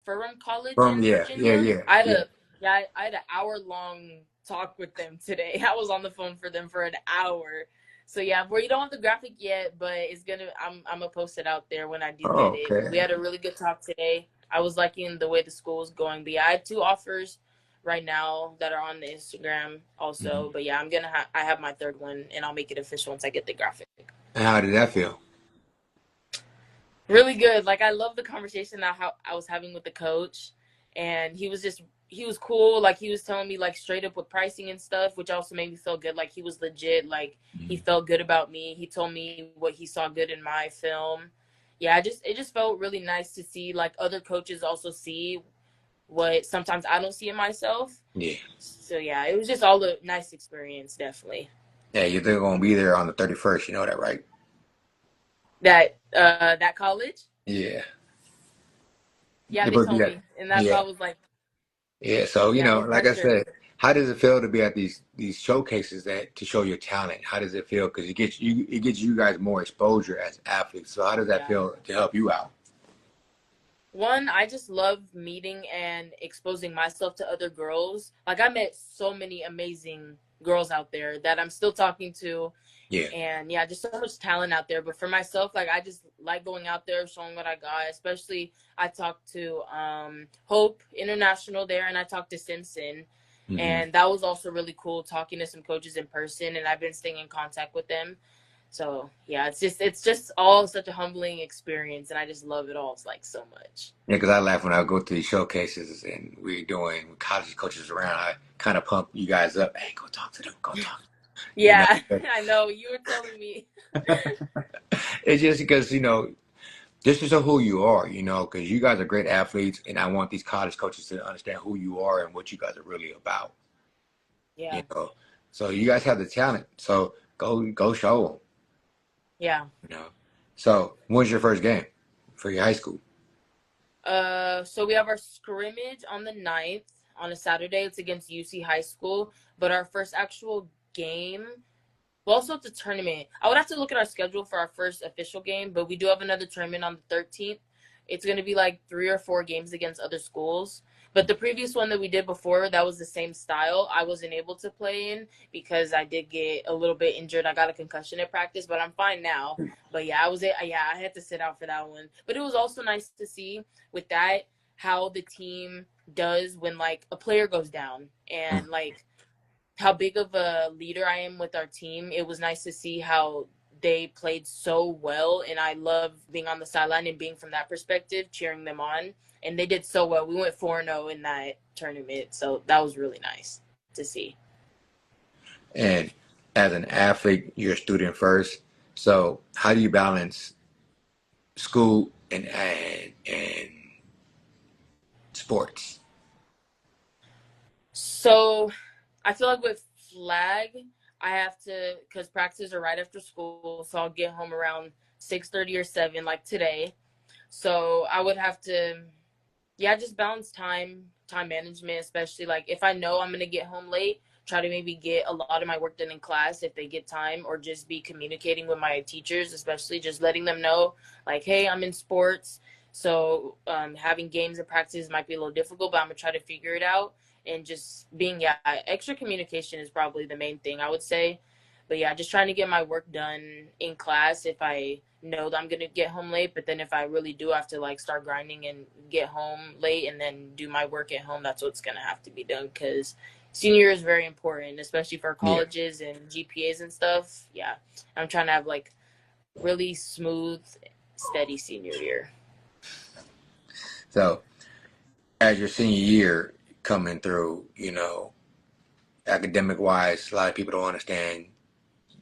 Furham College From in yeah, yeah, Virginia. yeah, yeah. I had an hour-long talk with them today. I was on the phone for them for an hour. So yeah, we don't have the graphic yet, but it's gonna. I'm gonna post it out there when I do get Oh, it. But we okay. had a really good talk today. I was liking the way the school is going. But yeah, I had two offers right now that are on the Instagram Mhm. also. But yeah, I have my third one, and I'll make it official once I get the graphic. And how did that feel? Really good. Like I love the conversation that how I was having with the coach, and he was cool. Like he was telling me like straight up with pricing and stuff, which also made me feel good. Like he was legit. Like he Mhm. felt good about me. He told me what he saw good in my film. Yeah, it just felt really nice to see like other coaches also see what sometimes I don't see in myself. Yeah, So yeah, it was just all a nice experience, definitely. yeah. You're gonna be there on the 31st. You know that, right? That college, Yeah. yeah, You're they supposed to be told at. me, and that's why Yeah, I was like, yeah. So yeah, in like I person. said, how does it feel to be at these showcases that to show your talent? How does it feel? Because it gets you guys more exposure as athletes. So how does that Yeah. feel to help you out? One, I just love meeting and exposing myself to other girls. Like I met so many amazing girls out there that I'm still talking to, Yeah. and yeah, just so much talent out there. But for myself, like I just like going out there, showing what I got. Especially I talked to Hope International there, and I talked to Simpson, Hmm. and that was also really cool talking to some coaches in person, and I've been staying in contact with them. So yeah, it's just all such a humbling experience, and I just love it all. It's like so much. Yeah, because I laugh when I go to these showcases and we're doing college coaches around. I kind of pump you guys up. Hey, go talk to them. Go talk. You know, Yeah, I know. You were telling me. it's just because this is who you are. Because you guys are great athletes, and I want these college coaches to understand who you are and what you guys are really about. You Yeah, know, so you guys have the talent. So go show them. yeah. You know. So when's your first game for your high school? So we have our scrimmage on the 9th on a Saturday. It's against UC High School, but our first actual game. Well, also it's a tournament. I would have to look at our schedule for our first official game, but we do have another tournament on the 13th. It's going to be like 3 or 4 games against other schools. But the previous one that we did before, that was the same style. I wasn't able to play in because I did get a little bit injured. I got a concussion at practice, but I'm fine now. But yeah, I had to sit out for that one. But it was also nice to see with that how the team does when like a player goes down and like how big of a leader I am with our team. It was nice to see how they played so well, and I love being on the sideline and being from that perspective, cheering them on. And they did so well. We went 4-0 in that tournament, so that was really nice to see. And as an athlete, you're a student first. So how do you balance school and sports? So I feel like with flag, I have to because practices are right after school, so I'll get home around 6:30 or 7, like today. So I would have to, yeah, just balance time management, especially like if I know I'm gonna get home late, try to maybe get a lot of my work done in class if they get time, or just be communicating with my teachers, especially just letting them know like, hey, I'm in sports, so having games and practices might be a little difficult, but I'm gonna try to figure it out. And just being, yeah, extra communication is probably the main thing I would say. But yeah, just trying to get my work done in class if I know that I'm gonna get home late. But then if I really do have to like start grinding and get home late and then do my work at home, that's what's gonna have to be done because senior year is very important, especially for Yeah. colleges and GPAs and stuff. Yeah, I'm trying to have like really smooth, steady senior year. So as your senior year coming through, academic wise, a lot of people don't understand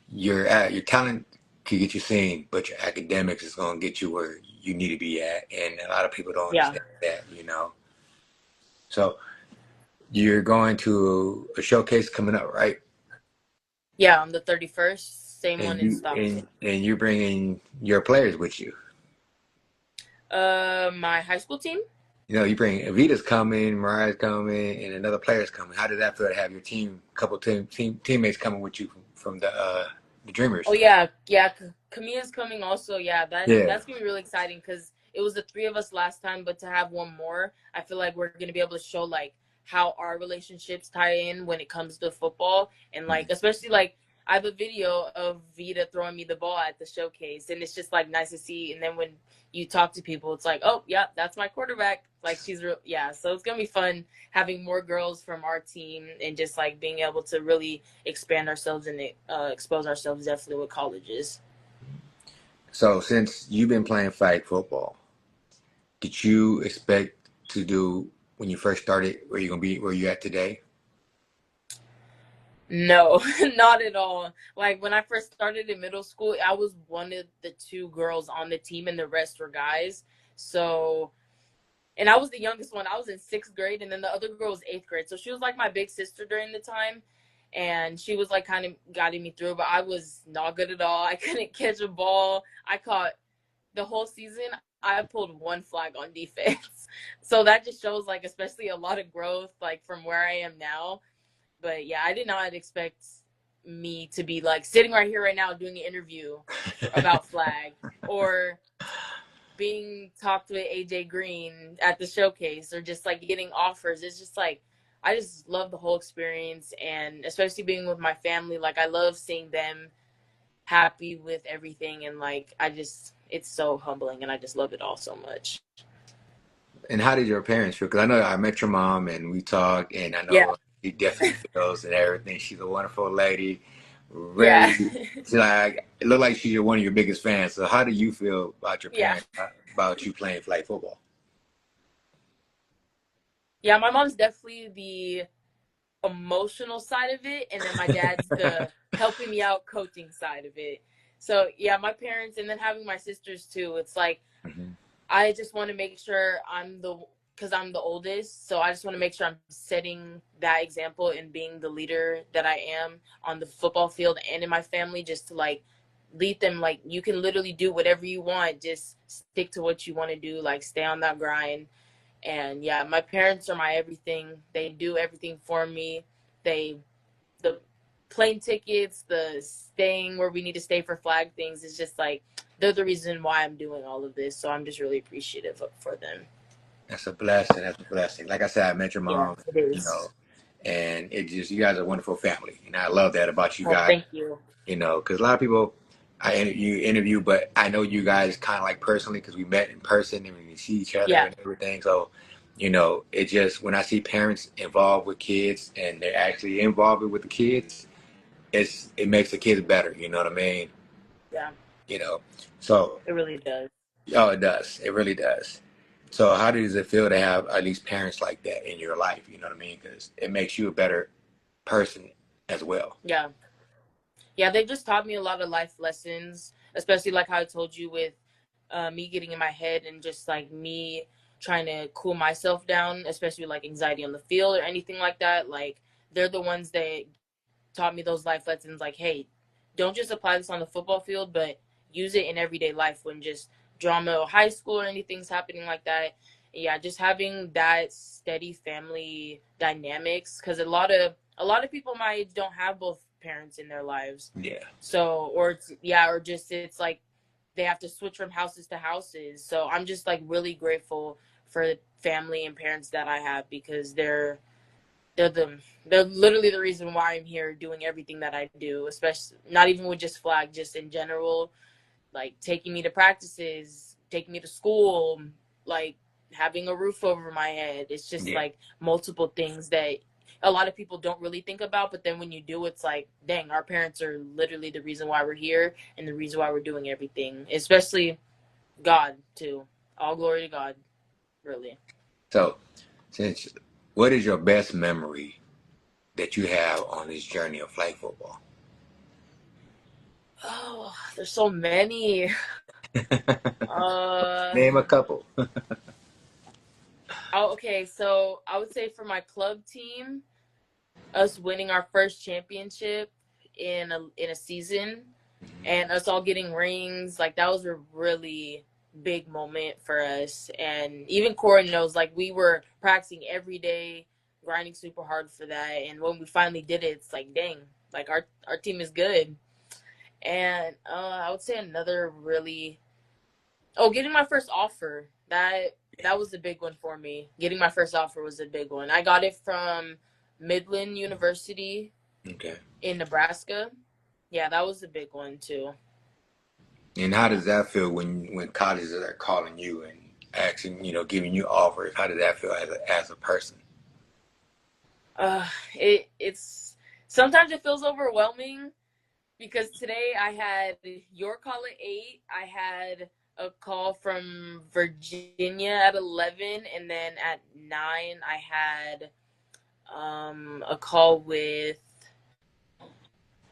your talent can get you seen, but your academics is gonna get you where you need to be at, and a lot of people don't Yeah, understand that. So you're going to a showcase coming up, right? yeah, on the 31st, same one And in you Stockton. and you're bringing your players with you. My high school team. You bring Evita's coming, Mariah's coming, and another player's coming. How did that feel to have your couple teammates coming with you from the Oh Dreamers? yeah, yeah. Kamia's coming also. Yeah, Yeah. that's gonna be really exciting because it was the three of us last time, but to have one more, I feel like we're gonna be able to show like how our relationships tie in when it comes to football, and like especially like I have a video of Vita throwing me the ball at the showcase, and it's just like nice to see. And then when you talk to people, it's like, oh yeah, that's my quarterback. Like she's real, yeah. So it's gonna be fun having more girls from our team and just like being able to really expand ourselves and expose ourselves definitely with colleges. So since you've been playing flag football, did you expect to do when you first started where you're gonna be where you at today? No, not at all. Like when I first started in middle school, I was one of the two girls on the team, and the rest were guys. So, and I was the youngest one. I was in sixth grade, and then the other girl was eighth grade. So she was like my big sister during the time, and she was like kind of guiding me through. But I was not good at all. I couldn't catch a ball. I caught the whole season. I pulled one flag on defense. So that just shows like especially a lot of growth like from where I am now. But yeah, I did not expect me to be like sitting right here right now doing an interview about flag, or being talked with AJ Green at the showcase, or just like getting offers. It's just like I just love the whole experience, and especially being with my family. Like I love seeing them happy with everything, and like I just it's so humbling, and I just love it all so much. And how did your parents feel? Because I know I met your mom and we talked, and I Yeah, know she definitely feels and everything. She's a wonderful lady. yeah, Very, she's like it looked like she's one of your biggest fans. So how do you feel about your yeah. parents about you playing flag football? Yeah, my mom's definitely the emotional side of it, and then my dad's the helping me out coaching side of it. So yeah, my parents, and then having my sisters too, it's like Hmm. I just want to make sure I'm the because I'm the oldest, so I just want to make sure I'm setting that example and being the leader that I am on the football field and in my family, just to like lead them. Like you can literally do whatever you want, just stick to what you want to do, like stay on that grind. And yeah, my parents are my everything. They do everything for me. They the plane tickets, the staying where we need to stay for flag things is just like they're the reason why I'm doing all of this. So I'm just really appreciative for them. That's a blessing. That's a blessing. Like I said, I met your Yeah, mom, it you is. know, and it just you guys are a wonderful family, and I love that about you Well, guys. thank you. Because a lot of people you interview, but I know you guys kind of like personally because we met in person and we see each other Yeah, and everything. So, it just when I see parents involved with kids and they're actually involved with the kids, it makes the kids better. You know what I mean? yeah, You know, so it really does. oh, it does. It really does. So, how does it feel to have at least parents like that in your life? You know what I mean? Because it makes you a better person as well. Yeah, yeah, they just taught me a lot of life lessons, especially like how I told you with me getting in my head and just like me trying to cool myself down, especially like anxiety on the field or anything like that. Like they're the ones that taught me those life lessons. Like, hey, don't just apply this on the football field, but use it in everyday life when just drama or high school or anything's happening like that. Yeah, just having that steady family dynamics, because a lot of people my age don't have both parents in their lives. Yeah. So or yeah, or just it's like they have to switch from houses to houses. So I'm just like really grateful for family and parents that I have, because they're the they're literally the reason why I'm here doing everything that I do, especially not even with just flag, just in general, like taking me to practices, taking me to school, like having a roof over my head. It's just Yeah. like multiple things that a lot of people don't really think about, but then when you do, it's like, dang, our parents are literally the reason why we're here and the reason why we're doing everything, especially God too. All glory to God, really. So, since what is your best memory that you have on this journey of flag football? Oh, there's so many. Uh, Name a couple. oh, okay. So I would say for my club team, us winning our first championship in a season, and us all getting rings, like that was a really big moment for us. And even Corey knows, like we were practicing every day, grinding super hard for that. And when we finally did it, it's like, dang, like our team is good. And I would say another really Oh, getting my first offer. That was a big one for me. Getting my first offer was a big one. I got it from Midland University Okay. in Nebraska. Yeah, that was a big one too. And how does that feel when colleges are calling you and asking, giving you offers? How does that feel as a person? It's sometimes it feels overwhelming because today I had your call at 8. I had a call from Virginia at 11, and then at 9 I had a call with,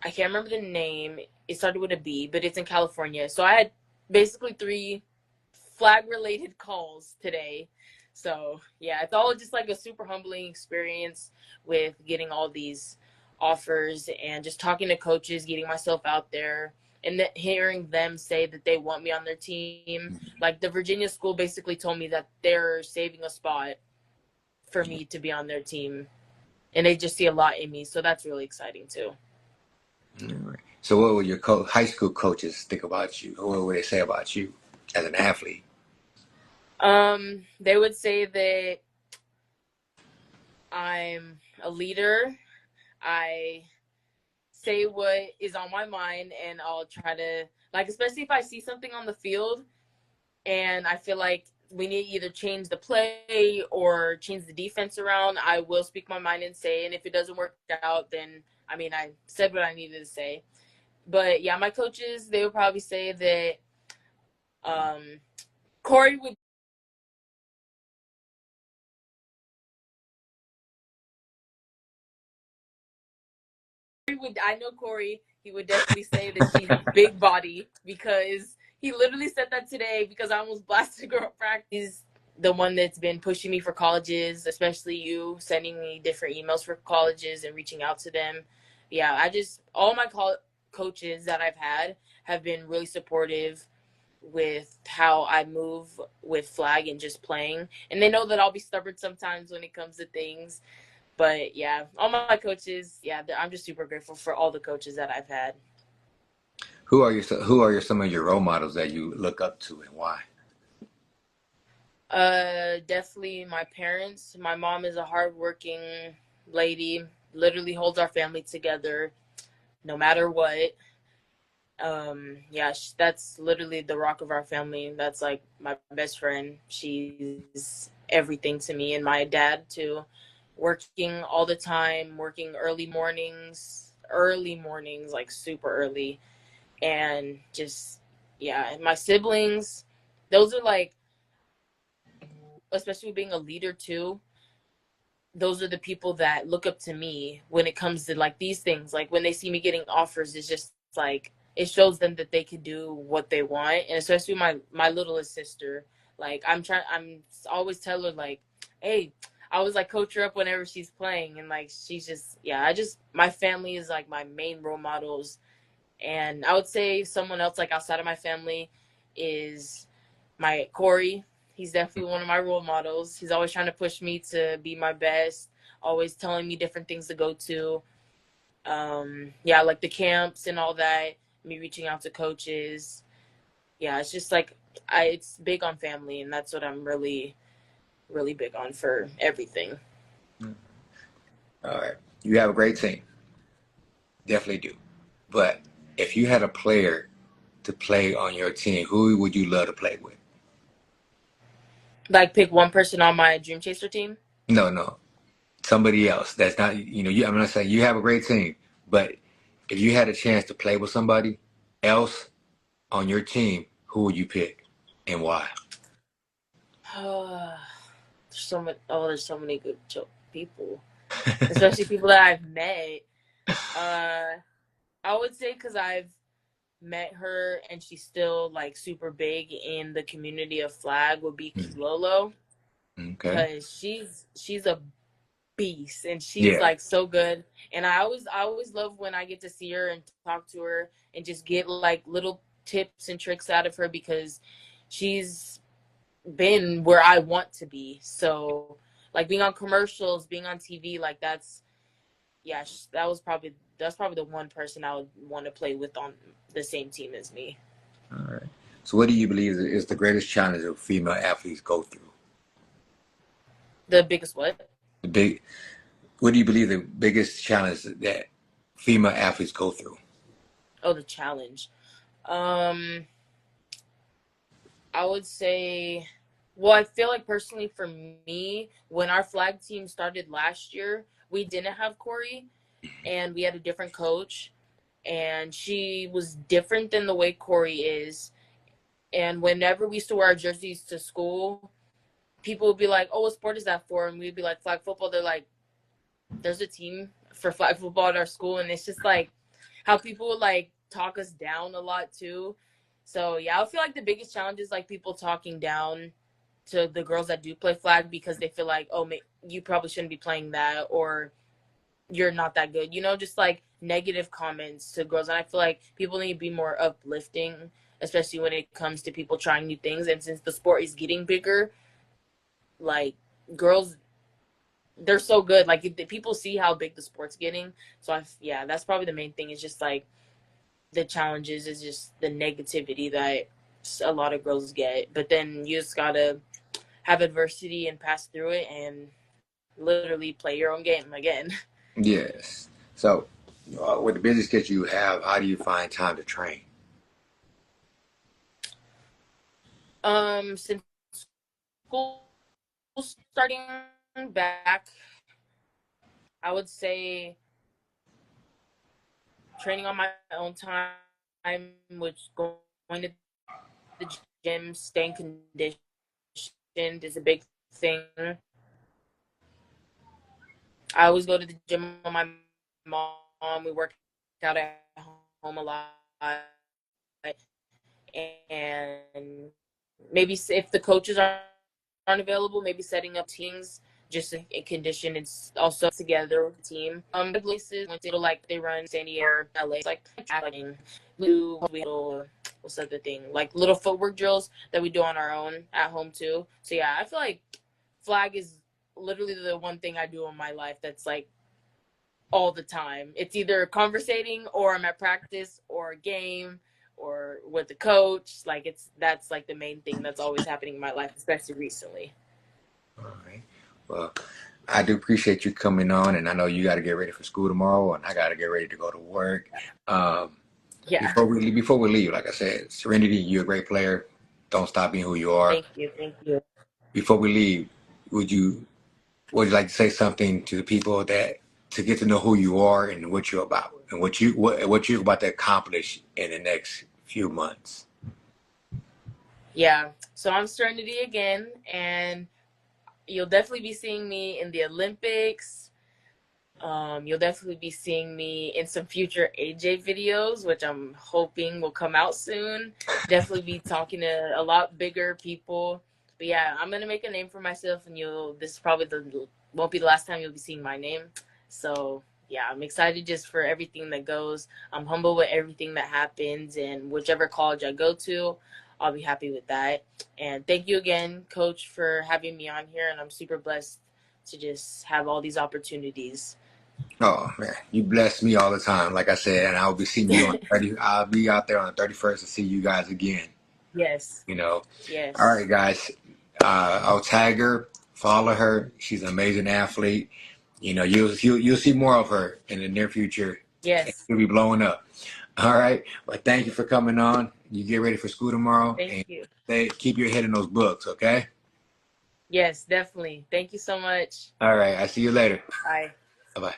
I can't remember the name. It started with a B, but it's in California. So I had basically 3 flag related calls today. So yeah, it's all just like a super humbling experience with getting all these offers and just talking to coaches, getting myself out there, and hearing them say that they want me on their team. Like the Virginia school basically told me that they're saving a spot for me to be on their team, and they just see a lot in me. So that's really exciting too. All right. So what would your high school coaches think about you? What would they say about you as an athlete? They would say that I'm a leader. I say what is on my mind, and I'll try to, like, especially if I see something on the field and I feel like we need to either change the play or change the defense around, I will speak my mind and say, and if it doesn't work out, then I mean, I said what I needed to say. But yeah, my coaches, they would probably say that Corey would, I know Corey, he would definitely say that she's big body, because he literally said that today because I almost blasted her at practice. The one that's been pushing me for colleges, especially you sending me different emails for colleges and reaching out to them. Yeah, I just, all my coaches that I've had have been really supportive with how I move with flag and just playing. And they know that I'll be stubborn sometimes when it comes to things. But yeah, all my coaches, yeah, I'm just super grateful for all the coaches that I've had. Some of your role models that you look up to and why? Definitely my parents. My mom is a hardworking lady, literally holds our family together no matter what. Yeah, that's literally the rock of our family. That's like my best friend. She's everything to me, and my dad too. Working all the time, working early mornings, like super early, and just, yeah, my siblings, those are like, especially being a leader too, those are the people that look up to me when it comes to like these things. Like when they see me getting offers, it's just like it shows them that they can do what they want. And especially my littlest sister, like I'm always tell her like, hey, I always like coach her up whenever she's playing, and like she's just, yeah, I just, my family is like my main role models. And I would say someone else like outside of my family is my Corey. He's definitely one of my role models. He's always trying to push me to be my best, always telling me different things to go to. Yeah, like the camps and all that, me reaching out to coaches. Yeah, it's just like, it's big on family, and that's what I'm really, really big on for everything. All right. You have a great team. Definitely do. But if you had a player to play on your team, who would you love to play with? Like pick one person on my Dream Chaser team. No, no. Somebody else that's not, I'm not saying you have a great team, but if you had a chance to play with somebody else on your team, who would you pick and why? There's so many. Oh, there's so many good people, especially people that I've met. Uh, I would say because I've met her and she's still like super big in the community of flag, would be Kilolo, Okay. because she's a beast and she's Yeah. like so good. And I always love when I get to see her and talk to her and just get like little tips and tricks out of her, because she's been where I want to be. So like being on commercials, being on TV, like yeah, that's probably the one person I would want to play with on the same team as me. All right. So what do you believe is the greatest challenge that female athletes go through? The biggest what? The big, what do you believe the biggest challenge that female athletes go through? Oh, the challenge. Um, I would say, well, I feel like personally for me, when our flag team started last year, we didn't have Corey, and we had a different coach, and she was different than the way Corey is. And whenever we used to wear our jerseys to school, people would be like, "Oh, what sport is that for?" And we'd be like, "Flag football." They're like, "There's a team for flag football at our school," and it's just like how people would like talk us down a lot too. So yeah, I feel like the biggest challenge is like people talking down to the girls that do play flag because they feel like, oh, you probably shouldn't be playing that, or you're not that good. You know, just like negative comments to girls. And I feel like people need to be more uplifting, especially when it comes to people trying new things. And since the sport is getting bigger, like girls, they're so good. Like if people see how big the sport's getting. So yeah, that's probably the main thing. Is just like the challenges is just the negativity that a lot of girls get. But then you just gotta have adversity and pass through it and literally play your own game again. Yes. So, with the busy schedule you have, how do you find time to train? Since school starting back, I would say training on my own time, which going to the gym, staying conditioned is a big thing. I always go to the gym with my mom. We work out at home a lot. And maybe if the coaches aren't available, maybe setting up teams just in condition. It's also together with the team. The places went to like they run San Diego, LA. It's like we do what's the other thing? Like little footwork drills that we do on our own at home too. So yeah, I feel like flag is literally the one thing I do in my life that's like all the time. It's either conversating or I'm at practice or a game or with the coach. Like that's like the main thing that's always happening in my life, especially recently. All right. Well, I do appreciate you coming on, and I know you got to get ready for school tomorrow, and I got to get ready to go to work. Um, Yeah. before we leave, like I said, Serenity, you're a great player. Don't stop being who you are. Thank you. Thank you. Before we leave, would you would you like to say something to the people that to get to know who you are and what you're about and what you're about to accomplish in the next few months? Yeah. So I'm Serenity again, and you'll definitely be seeing me in the Olympics. You'll definitely be seeing me in some future AJ videos, which I'm hoping will come out soon. Definitely be talking to a lot bigger people. But yeah, I'm gonna make a name for myself, and this is probably won't be the last time you'll be seeing my name. So yeah, I'm excited just for everything that goes. I'm humble with everything that happens, and whichever college I go to, I'll be happy with that. And thank you again, Coach, for having me on here. And I'm super blessed to just have all these opportunities. Oh man, you bless me all the time. Like I said, and I'll be seeing you on 30. I'll be out there on the 31st to see you guys again. Yes. You know. All Yes. right, guys. I'll tag her, follow her. She's an amazing athlete. You know, you'll see more of her in the near future. Yes. She'll be blowing up. All right. Well, thank you for coming on. You get ready for school tomorrow, Thank and you. keep your head in those books. Okay. Yes, definitely. Thank you so much. All right. I see you later. Bye. Bye bye.